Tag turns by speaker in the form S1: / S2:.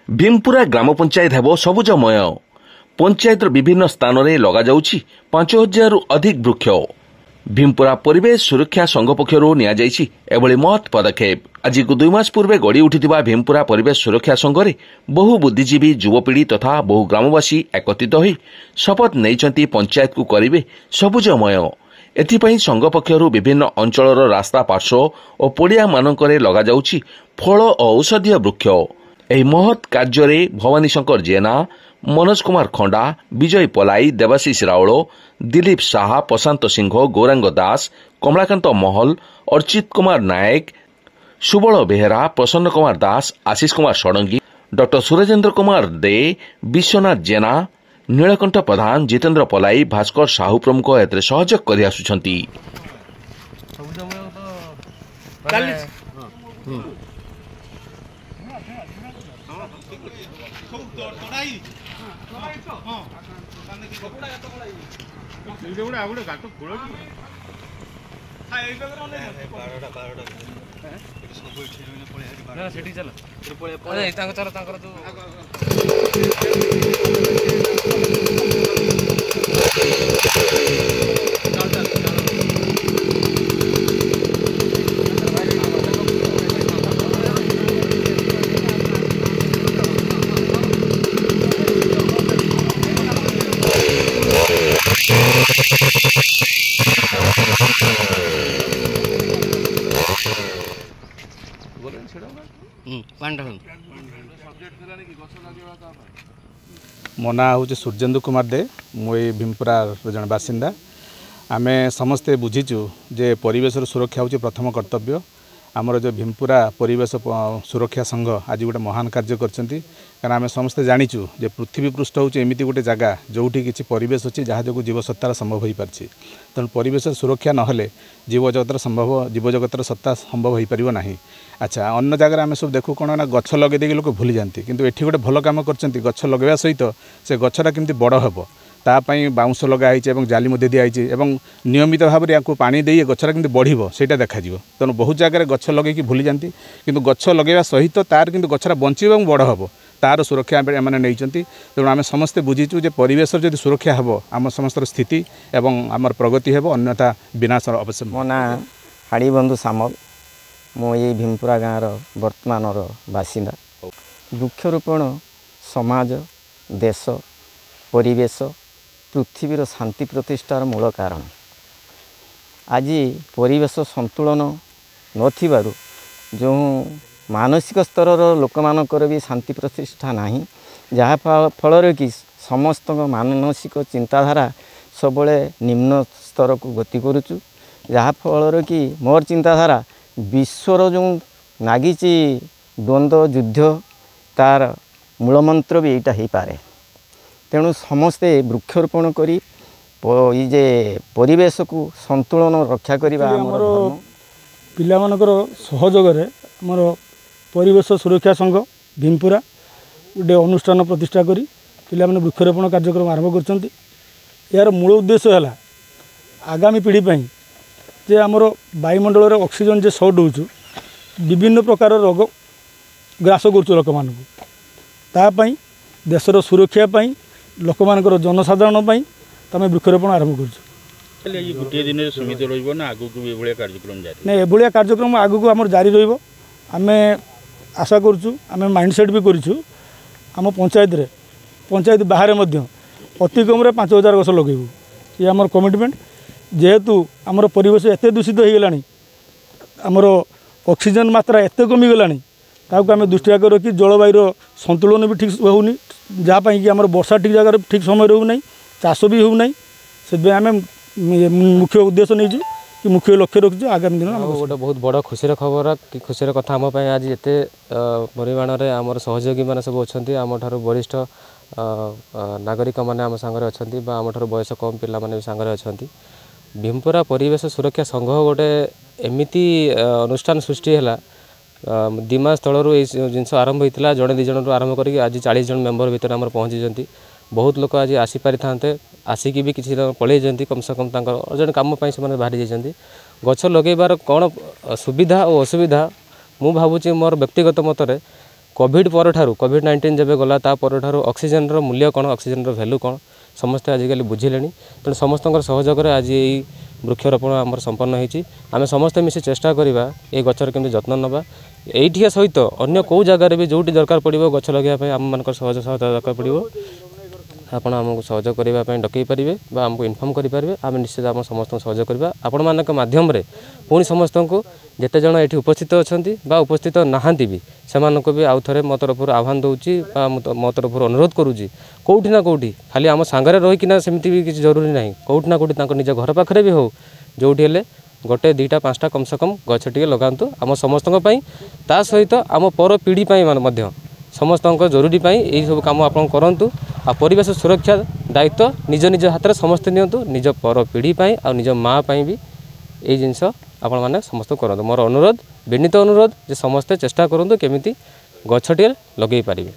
S1: भीमपुरा ग्राम पंचायत हेब सबुजमय पंचायतर विभिन्न स्थान में लगाଯାଉଛି 5000 रु अधिक वृक्ष। भीमपुरा परिवेश सुरक्षा संघ पक्षर एभली महत् पदक्षेप आज 2 मास पूर्व गढ़ी उठिथिबा भीमपुरा परिवेश सुरक्षा संघ में बहु बुद्धिजीवी युवपीढ़ी तथा बहु ग्रामवासी एकत्रित होई शपथ नहीं पंचायत को करिवे सबुजमय। एथिपाई संघ पक्षर विभिन्न अंचल रास्ता पार्श्व और पड़िया मानकरे लगाଯାଉଛି फल और औषधीय वृक्ष। ଏହି महत् कार्य भवानी शंकर जेना, मनोज कुमार खंडा, विजय पलाई, देवाशीष राउल, दिलीप साहा, प्रशांत सिंह, गौरांग दास, कमलाकांत महल, अर्चित कुमार नायक, सुबल बेहेरा, प्रसन्न कुमार दास, आशीष कुमार षडंगी, डॉ सुरेन्द्र कुमार दे, विश्वनाथ जेना, नीलकंठ प्रधान, जितेन्द्र पलाई, भास्कर साहू प्रमुख एते सहयोग करि आसुछंती।
S2: मो ना हूँ सूर्येन्दु कुमार दे, मुई भीमपुरा जन बासिंदा। आम समस्ते बुझीचु जे परिवेश सुरक्षा हूँ प्रथम कर्तव्य। आमर जो भीमपुरा परिवेश सुरक्षा संघ आज गोटे महान कार्य करछंती, कारण आम समस्ते जानीचु जे पृथ्वी पृष्ठ हूँ एमती गोटे जगह जोठी किसी परिवेश अच्छी जहाँ जो जीवसत्तार संभव हो पार्छि। तेणु परिवेश सुरक्षा नहले जीवजगतर सत्ता संभव हो पार ना। अच्छा, अन्य जगह आम सब देखू कौन ना गछ लगे देकी लोक भूली जाती, किंतु एठी गोटे भल काम करछंती। गछ लगेवा सहित से गछटा केमती बड़ हेबो तापाई बाउंश लगाई जाली मध्य दिखाई और नियमित भाव में आपको पानी दे गछरा केमती बढ़िबो सेटा देखा जिवो। तेणु बहुत जगह गछ लगे भूली जाती, किंतु गछ लगेवा सहित तार किंतु गछरा बंचिबो और बड़ हेबो तार सुरक्षा एमाने नैचंती। तेणु आम समस्ते बुझीचु जे परिवेश जदि सुरक्षा हेबो आम समस्त स्थिति एवं आमर प्रगति हेबो, अन्यथा विनाश अवश्य।
S3: मो ना हाड़ीबंधु सामल, मो ये भीमपुरा गाँवर वर्तमान बासिंदा। वृक्षरोपण समाज, देश, परिवेश, पृथ्वीर शांति प्रतिष्ठार मूल कारण। आज परिवेश संतुलन नथिबारु जो मानसिक स्तर लोक मानकर भी शांति प्रतिष्ठा नहीं, जहाँ फल कि समस्त मानसिक चिंताधारा सब निम्न स्तर को गति करुचु, जहाँ फल कि मोर चिंताधारा विश्वर जो नागी द्वंद्व युद्ध तार मूलमंत्र भी यहाँ हो पारे। तेणु समस्ते वृक्षरोपण करी जे परिवेश को संतुलन रक्षा करवा
S4: पिला मानकर सहयोग आमर परिवेश सुरक्षा संघ भीमपुरा गोटे अनुष्ठान प्रतिष्ठा करी पिला माने वृक्षरोपण कार्यक्रम आरंभ करछंती। यार मूल उद्देश्य है आगामी पीढ़ी पाई जे आमर वायुमंडल रे ऑक्सीजन जे सर्ट होचु विभिन्न प्रकार रोग ग्रास करछु लोक मानकु, तापाई देशर सुरक्षा पाई लोक मानकर जनसाधारण पाई तमे वृक्षरोपण आरंभ करछु।
S5: गोटे दिन समित रहिबो ना आगु को एभलिया कार्यक्रम जारी
S4: नहीं, एभलिया कार्यक्रम आगु को आमर जारी रहिबो। आमे आशा करछु, आमे माइंडसेट भी करिछु आम पंचायत बाहर मध्य अति कम 5000 गछ लगेबू। ये आमर कमिटमेंट। जेहेतु आमर परिवेश एते दूषित हो गलानी, आमर ऑक्सीजन मात्रा एते कमी गलानी, ताकू आम दृष्टि रखी जलवायु संतुलन भी ठीक होनी, जहाँपाई कि आमर वर्षा ठीक जगह ठीक समय रोना, चाष भी होना। से आम मुख्य उद्देश्य नहीं कि मुख्य लक्ष्य रखी आगामी दिन
S6: गोटे बहुत बड़ खुशी खबर कि खुशी कथा आम आज एते परिमाण में आमर सहयोगी मैंने सब अच्छा आम ठार वरिष्ठ नागरिक मैंने आम सांगे अच्छा आम ठार बयस कम पिला माने भी सांगे अच्छा। भीमपुरा परिवेश सुरक्षा संघ गोटे एमती अनुष्ठान सृष्टि है 2 मास तलू ये जिनस आरंभ होता जड़े 2 जन आरंभ करके आज 40 जन मेम्बर भितर आम पहुँची। बहुत लोक आज आसीपारि था आसिकी भी किसी पलि कम से कम अर्जेंट कम से बाहरी जाती। गछ लगेबार कौन सुविधा और असुविधा मु भावुँ मोर व्यक्तिगत मतरे कोविड कोविड-19 जब गला ता पर ऑक्सीजन रो मूल्य कौन ऑक्सीजन रो वैल्यू कौन समस्ते आजिकल बुझिले तेणु समस्त सहयोग आज ये वृक्षरोपण आम संपन्न होती आम समस्ते मिसी चेष्टा करवा ये गचर केमती जत्न नवा ये सहित अन्य कौ जगार भी जो दरकार पड़ो गछ लगे आम मान सहयोग सहायता दरकार पड़ो आपण आमको सहयोग करने डकई पारे आमको इनफर्म करेंगे आम निश्चित आम समस्त सहयोग करवा आपण मान मध्यम पुणी समस्त को जिते जन ये उपस्थित अच्छा उपस्थित नहांती भी से भी आउ थे मो तरफ आह्वान दूची मो तरफ अनुरोध करुँची कौटी ना कौटी खाली आम सांगे रहीकिना सेमती भी किसी जरूरी ना कौटी ना कौटी निज घर पाखे भी हो जो गोटे 2टा 5टा कम से कम गछ टे लगातु आम समस्त ता सहित आम पर पीढ़ी मान समस्त जरूरी यही सब कम आप करूँ आ परिवेश सुरक्षा दायित्व निज निज हाथ में समस्त नियंतु निज पर पीढ़ी आ निज माँ भी यही जिनस आपण मैंने समस्त करूँ मोर अनुरोध विनीत अनुरोध जे समस्ते चेष्टा करूँ केमिति गछटे लगे पारे।